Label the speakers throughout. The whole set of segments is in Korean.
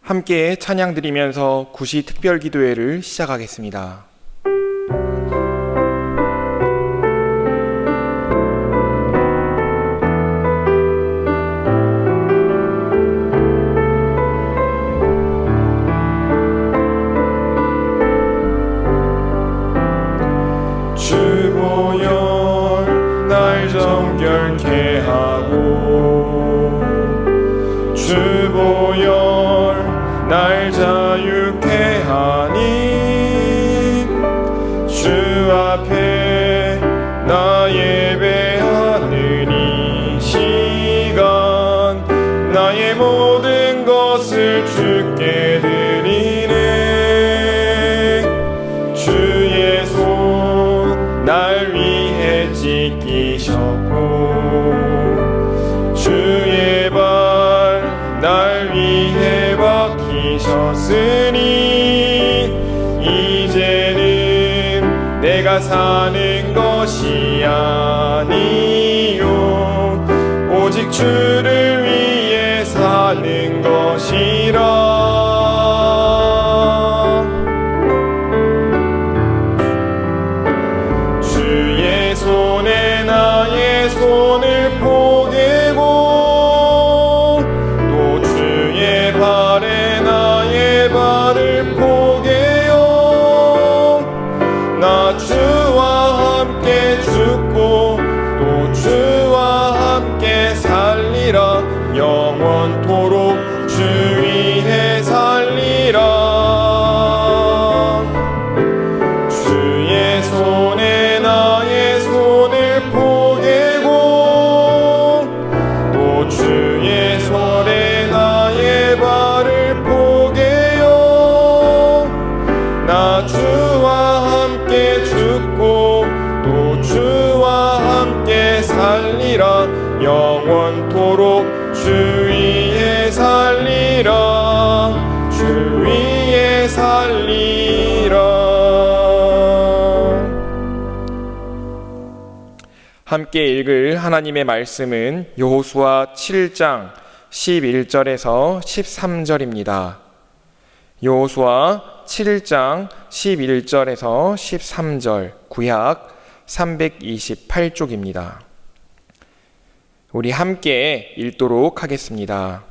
Speaker 1: 함께 찬양 드리면서 구시 특별기도회를 시작하겠습니다.
Speaker 2: 주보혈 날 정결케 하고 주보혈 날 자유케 하니 주 앞에 나 예배하는 이 시간 나의 모든 것을 주께 드리네. 주의 손 날 위해 찢기셨고 주의 발 날 위해 박히셨으니 이제는 내가 사는 것이 아니요 오직 주를 위해 사는 것이라. 주의 손에 나의 손을 포개고 또 주의 발에 나의 발을 포개요. 나 주와 함께 죽고 또 주와 함께 살리라. 영원토록 주 위에 살리라. 주의 손에 나의 손을 포개고 또 주의 손에 나의 발을 포개요. 나 주와 함께 죽고 또 주와 함께 살리라. 영원토록 주 위에 살리라. 주 위에 살리라.
Speaker 1: 함께 읽을 하나님의 말씀은 여호수아 7장 11절에서 13절입니다. 여호수아 7장 11절에서 13절 구약 328쪽입니다. 우리 함께 읽도록 하겠습니다.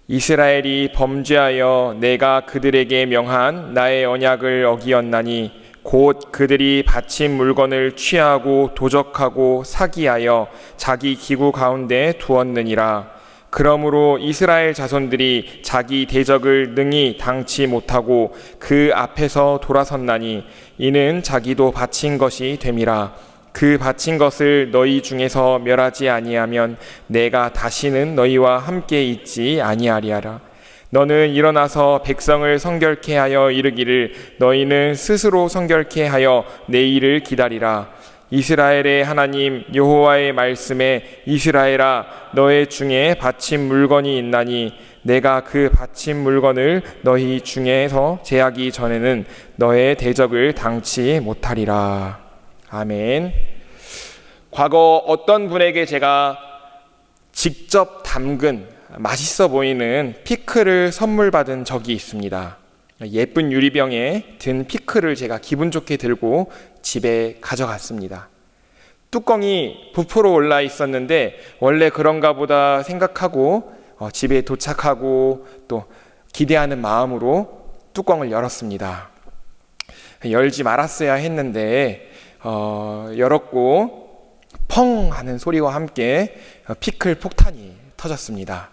Speaker 1: 이스라엘이 범죄하여 내가 그들에게 명한 나의 언약을 어기었나니 곧 그들이 바친 물건을 취하고 도적하고 사기하여 자기 기구 가운데 두었느니라. 그러므로 이스라엘 자손들이 자기 대적을 능히 당치 못하고 그 앞에서 돌아섰나니 이는 자기도 바친 것이 됨이라. 그 바친 것을 너희 중에서 멸하지 아니하면 내가 다시는 너희와 함께 있지 아니하리라. 너는 일어나서 백성을 성결케 하여 이르기를 너희는 스스로 성결케 하여 내일을 기다리라. 이스라엘의 하나님 여호와의 말씀에 이스라엘아 너의 중에 바친 물건이 있나니 내가 그 바친 물건을 너희 중에서 제하기 전에는 너의 대적을 당치 못하리라. 아멘. 과거 어떤 분에게 제가 직접 담근 맛있어 보이는 피클을 선물 받은 적이 있습니다. 예쁜 유리병에 든 피클을 제가 기분 좋게 들고 집에 가져갔습니다. 뚜껑이 부풀어 올라 있었는데 원래 그런가 보다 생각하고 집에 도착하고 또 기대하는 마음으로 뚜껑을 열었습니다. 열지 말았어야 했는데 열었고 펑 하는 소리와 함께 피클 폭탄이 터졌습니다.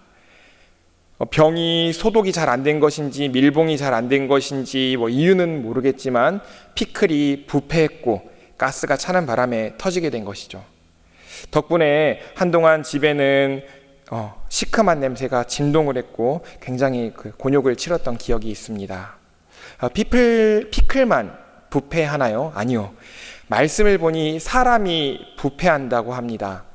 Speaker 1: 병이 소독이 잘 안 된 것인지 밀봉이 잘 안 된 것인지 이유는 모르겠지만 피클이 부패했고 가스가 차는 바람에 터지게 된 것이죠. 덕분에 한동안 집에는 시큼한 냄새가 진동을 했고 굉장히 곤욕을 치렀던 기억이 있습니다. 피클만 부패하나요? 아니요. 말씀을 보니 사람이 부패한다고 합니다.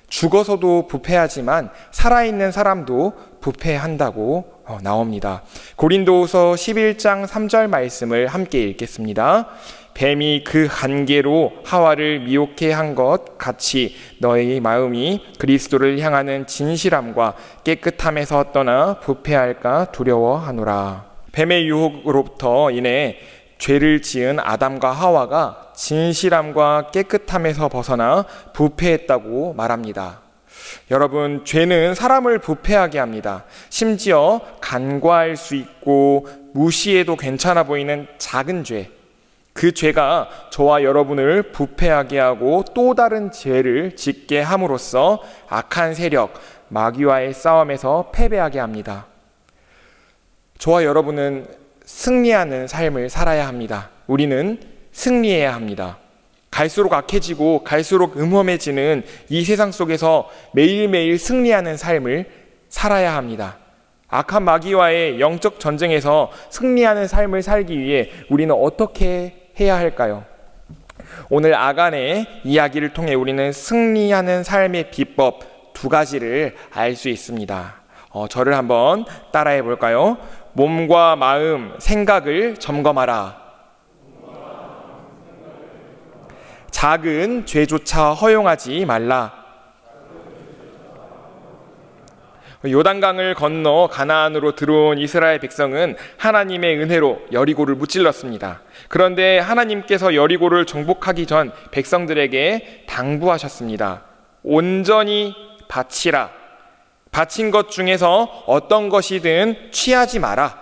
Speaker 1: 죽어서도 부패하지만 살아있는 사람도 부패한다고 나옵니다. 고린도후서 11장 3절 말씀을 함께 읽겠습니다. 뱀이 그 관계로 하와를 미혹해 한 것 같이 너희 마음이 그리스도를 향하는 진실함과 깨끗함에서 떠나 부패할까 두려워하노라. 뱀의 유혹으로부터 인해 죄를 지은 아담과 하와가 진실함과 깨끗함에서 벗어나 부패했다고 말합니다. 여러분, 죄는 사람을 부패하게 합니다. 심지어 간과할 수 있고 무시해도 괜찮아 보이는 작은 죄, 그 죄가 저와 여러분을 부패하게 하고 또 다른 죄를 짓게 함으로써 악한 세력, 마귀와의 싸움에서 패배하게 합니다. 저와 여러분은 승리하는 삶을 살아야 합니다. 우리는 승리해야 합니다. 갈수록 악해지고 갈수록 음험해지는 이 세상 속에서 매일매일 승리하는 삶을 살아야 합니다. 악한 마귀와의 영적 전쟁에서 승리하는 삶을 살기 위해 우리는 어떻게 해야 할까요? 오늘 아간의 이야기를 통해 우리는 승리하는 삶의 비법 2가지를 알 수 있습니다. 저를 한번 따라해 볼까요? 몸과 마음, 생각을 점검하라. 작은 죄조차 허용하지 말라. 요단강을 건너 가나안으로 들어온 이스라엘 백성은 하나님의 은혜로 여리고를 무찔렀습니다. 그런데 하나님께서 여리고를 정복하기 전 백성들에게 당부하셨습니다. 온전히 바치라. 바친 것 중에서 어떤 것이든 취하지 마라.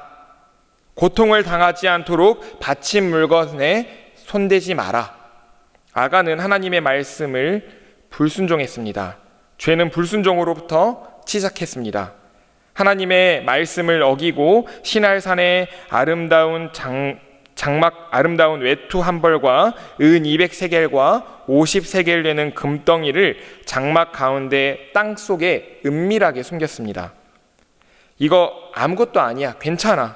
Speaker 1: 고통을 당하지 않도록 바친 물건에 손대지 마라. 아간은 하나님의 말씀을 불순종했습니다. 죄는 불순종으로부터 시작했습니다. 하나님의 말씀을 어기고 시날산의 아름다운 아름다운 외투 한 벌과 은 200세겔과 50세겔 되는 금덩이를 장막 가운데 땅 속에 은밀하게 숨겼습니다. 이거 아무것도 아니야, 괜찮아,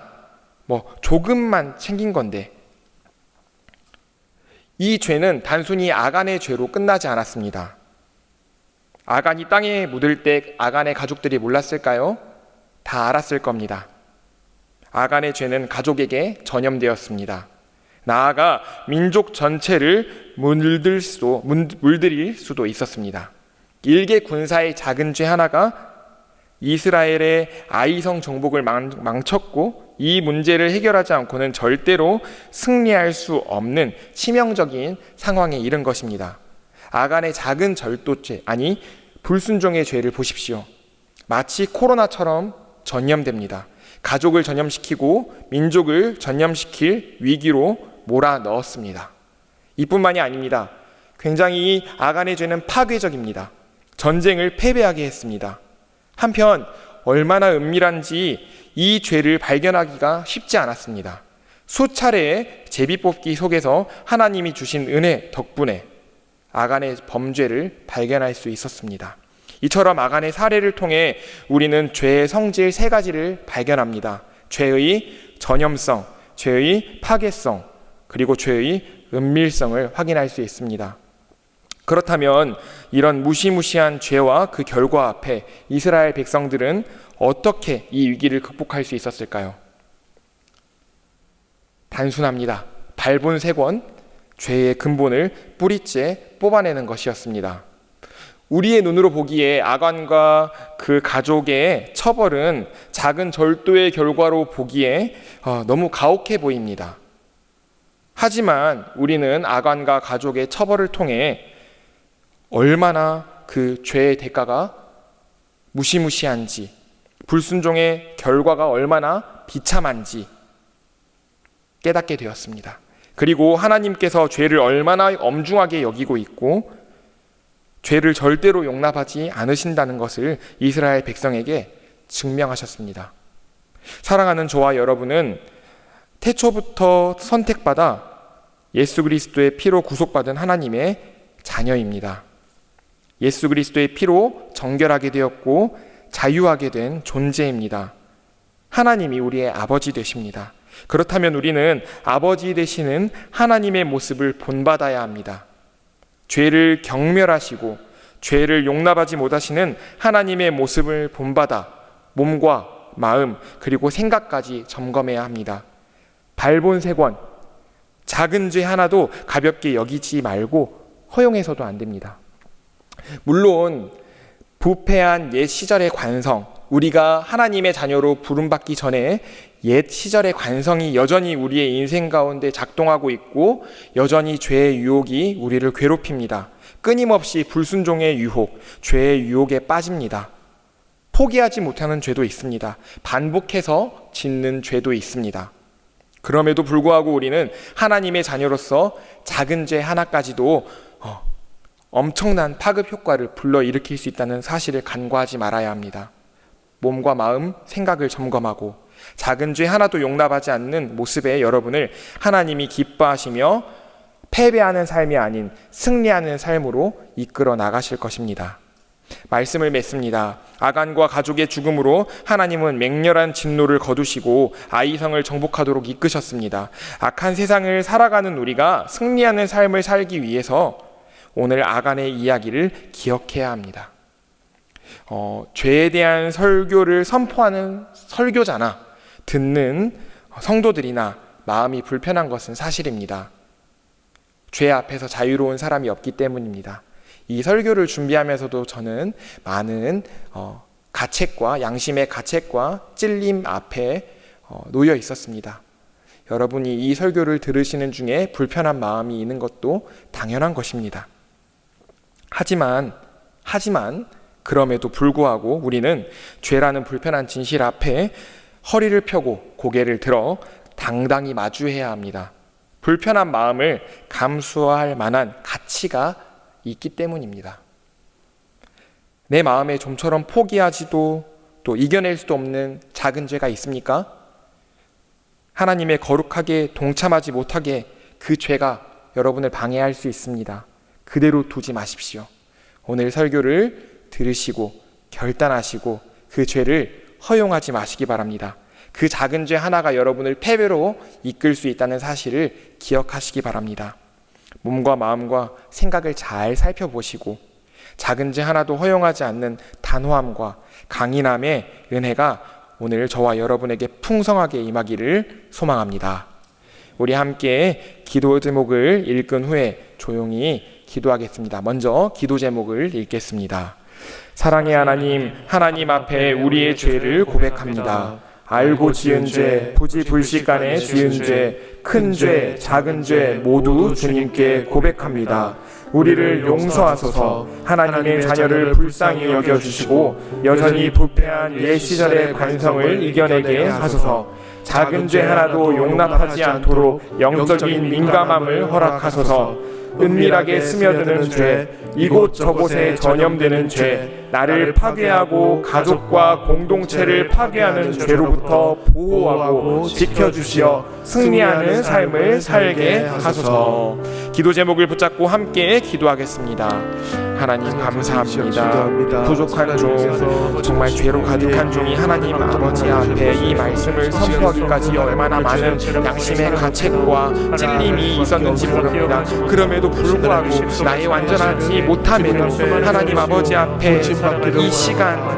Speaker 1: 조금만 챙긴 건데. 이 죄는 단순히 아간의 죄로 끝나지 않았습니다. 아간이 땅에 묻을 때 아간의 가족들이 몰랐을까요? 다 알았을 겁니다. 아간의 죄는 가족에게 전염되었습니다. 나아가 민족 전체를 물들일 수도 있었습니다. 일개 군사의 작은 죄 하나가 이스라엘의 아이성 정복을 망쳤고, 이 문제를 해결하지 않고는 절대로 승리할 수 없는 치명적인 상황에 이른 것입니다. 아간의 작은 절도죄, 아니 불순종의 죄를 보십시오. 마치 코로나처럼 전염됩니다. 가족을 전염시키고 민족을 전염시킬 위기로 몰아넣었습니다. 이뿐만이 아닙니다. 굉장히 아간의 죄는 파괴적입니다. 전쟁을 패배하게 했습니다. 한편 얼마나 은밀한지 이 죄를 발견하기가 쉽지 않았습니다. 수차례의 제비뽑기 속에서 하나님이 주신 은혜 덕분에 아간의 범죄를 발견할 수 있었습니다. 이처럼 아간의 사례를 통해 우리는 죄의 성질 3가지를 발견합니다. 죄의 전염성, 죄의 파괴성, 그리고 죄의 은밀성을 확인할 수 있습니다. 그렇다면 이런 무시무시한 죄와 그 결과 앞에 이스라엘 백성들은 어떻게 이 위기를 극복할 수 있었을까요? 단순합니다. 발본색원, 죄의 근본을 뿌리째 뽑아내는 것이었습니다. 우리의 눈으로 보기에 아간과 그 가족의 처벌은 작은 절도의 결과로 보기에 너무 가혹해 보입니다. 하지만 우리는 아간과 가족의 처벌을 통해 얼마나 그 죄의 대가가 무시무시한지, 불순종의 결과가 얼마나 비참한지 깨닫게 되었습니다. 그리고 하나님께서 죄를 얼마나 엄중하게 여기고 있고 죄를 절대로 용납하지 않으신다는 것을 이스라엘 백성에게 증명하셨습니다. 사랑하는 저와 여러분은 태초부터 선택받아 예수 그리스도의 피로 구속받은 하나님의 자녀입니다. 예수 그리스도의 피로 정결하게 되었고 자유하게 된 존재입니다. 하나님이 우리의 아버지 되십니다. 그렇다면 우리는 아버지 되시는 하나님의 모습을 본받아야 합니다. 죄를 경멸하시고 죄를 용납하지 못하시는 하나님의 모습을 본받아 몸과 마음 그리고 생각까지 점검해야 합니다. 발본색원, 작은 죄 하나도 가볍게 여기지 말고 허용해서도 안 됩니다. 물론 부패한 옛 시절의 관성, 우리가 하나님의 자녀로 부름받기 전에 옛 시절의 관성이 여전히 우리의 인생 가운데 작동하고 있고 여전히 죄의 유혹이 우리를 괴롭힙니다. 끊임없이 불순종의 유혹, 죄의 유혹에 빠집니다. 포기하지 못하는 죄도 있습니다. 반복해서 짓는 죄도 있습니다. 그럼에도 불구하고 우리는 하나님의 자녀로서 작은 죄 하나까지도 엄청난 파급 효과를 불러일으킬 수 있다는 사실을 간과하지 말아야 합니다. 몸과 마음, 생각을 점검하고 작은 죄 하나도 용납하지 않는 모습에 여러분을 하나님이 기뻐하시며 패배하는 삶이 아닌 승리하는 삶으로 이끌어 나가실 것입니다. 말씀을 맺습니다. 아간과 가족의 죽음으로 하나님은 맹렬한 진노를 거두시고 아이성을 정복하도록 이끄셨습니다. 악한 세상을 살아가는 우리가 승리하는 삶을 살기 위해서 오늘 아간의 이야기를 기억해야 합니다. 죄에 대한 설교를 선포하는 설교자나 듣는 성도들이나 마음이 불편한 것은 사실입니다. 죄 앞에서 자유로운 사람이 없기 때문입니다. 이 설교를 준비하면서도 저는 많은 가책과 양심의 가책과 찔림 앞에 놓여 있었습니다. 여러분이 이 설교를 들으시는 중에 불편한 마음이 있는 것도 당연한 것입니다. 하지만 그럼에도 불구하고 우리는 죄라는 불편한 진실 앞에 허리를 펴고 고개를 들어 당당히 마주해야 합니다. 불편한 마음을 감수할 만한 가치가 있기 때문입니다. 내 마음에 좀처럼 포기하지도 또 이겨낼 수도 없는 작은 죄가 있습니까? 하나님의 거룩하게 동참하지 못하게 그 죄가 여러분을 방해할 수 있습니다. 그대로 두지 마십시오. 오늘 설교를 들으시고 결단하시고 그 죄를 허용하지 마시기 바랍니다. 그 작은 죄 하나가 여러분을 패배로 이끌 수 있다는 사실을 기억하시기 바랍니다. 몸과 마음과 생각을 잘 살펴보시고 작은 죄 하나도 허용하지 않는 단호함과 강인함의 은혜가 오늘 저와 여러분에게 풍성하게 임하기를 소망합니다. 우리 함께 기도 제목을 읽은 후에 조용히 기도하겠습니다. 먼저 기도 제목을 읽겠습니다. 사랑의 하나님, 하나님 앞에 우리의 죄를 고백합니다. 알고 지은 죄, 부지불식간에 지은 죄, 큰 죄, 작은 죄 모두 주님께 고백합니다. 우리를 용서하소서. 하나님의 자녀를 불쌍히 여겨주시고 여전히 부패한 옛 시절의 관성을 이겨내게 하소서. 작은 죄 하나도 용납하지 않도록 영적인 민감함을 허락하소서. 은밀하게 스며드는 죄, 이곳저곳에 전염되는 죄, 나를 파괴하고 가족과 공동체를 파괴하는 죄로부터 보호하고 지켜주시어 승리하는 삶을 살게 하소서. 기도 제목을 붙잡고 함께 기도하겠습니다. 하나님 감사합니다. 부족한 종, 정말 죄로 가득한 종이 하나님 아버지 앞에 이 말씀을 선포하기까지 얼마나 많은 양심의 가책과 찔림이 있었는지 모릅니다. 그럼에도 불구하고 나의 완전하지 못함에는 하나님 아버지 앞에 이 시간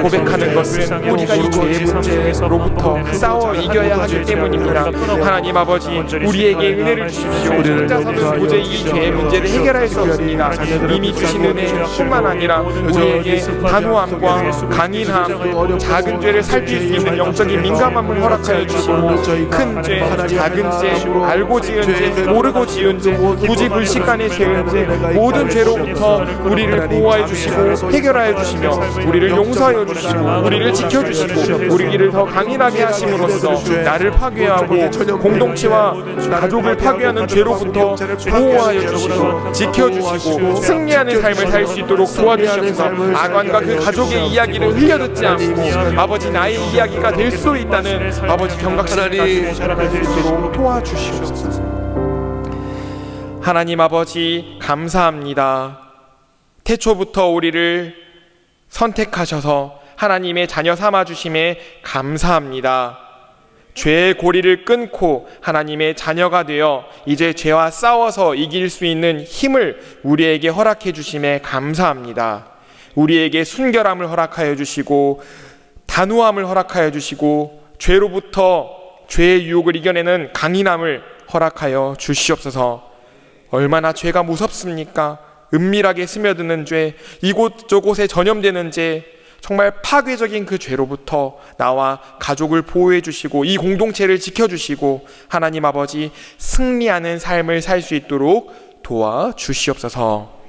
Speaker 1: 고백하는 것은 우리가 이 죄의 문제로부터 싸워 이겨야 하기 때문입니다. 하나님 아버지, 우리에게 은혜를 주십시오. 혼자서는 도저히 이 죄의 문제를 해결할 수 없습니다. 이미 주신 은혜뿐만 아니라 우리에게 단호함과 강인함, 작은 죄를 살필 수 있는 영적인 민감함을 허락하여 주시고 큰 죄, 작은 죄, 알고 지은 죄, 모르고 지은 죄, 부지불식간에 지은 죄, 모든 죄로부터 우리를 보호하여 주시고 해결하여 주시며 우리를 용서하여 주시고 우리를 지켜주시고 우리를 더 강인하게 하심으로써 나를 파괴하고 공동체와 가족을 파괴하는 죄로부터 보호하여 주시고 지켜주시고 승리하는 삶을 살 수 있도록 도와주시옵소서. 아간과 그 가족의 이야기를 흘려듣지 않고 아버지 나의 이야기가 될 수 있다는 아버지 경각심을 가지고 수 있도록 도와주시옵소서. 하나님 아버지 감사합니다. 태초부터 우리를 선택하셔서 하나님의 자녀 삼아주심에 감사합니다. 죄의 고리를 끊고 하나님의 자녀가 되어 이제 죄와 싸워서 이길 수 있는 힘을 우리에게 허락해 주심에 감사합니다. 우리에게 순결함을 허락하여 주시고 단호함을 허락하여 주시고 죄로부터 죄의 유혹을 이겨내는 강인함을 허락하여 주시옵소서. 얼마나 죄가 무섭습니까? 은밀하게 스며드는 죄, 이곳저곳에 전염되는 죄, 정말 파괴적인 그 죄로부터 나와 가족을 보호해 주시고 이 공동체를 지켜주시고 하나님 아버지 승리하는 삶을 살 수 있도록 도와주시옵소서.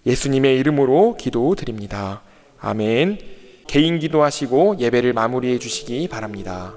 Speaker 1: 예수님의 이름으로 기도드립니다. 아멘. 개인 기도하시고 예배를 마무리해 주시기 바랍니다.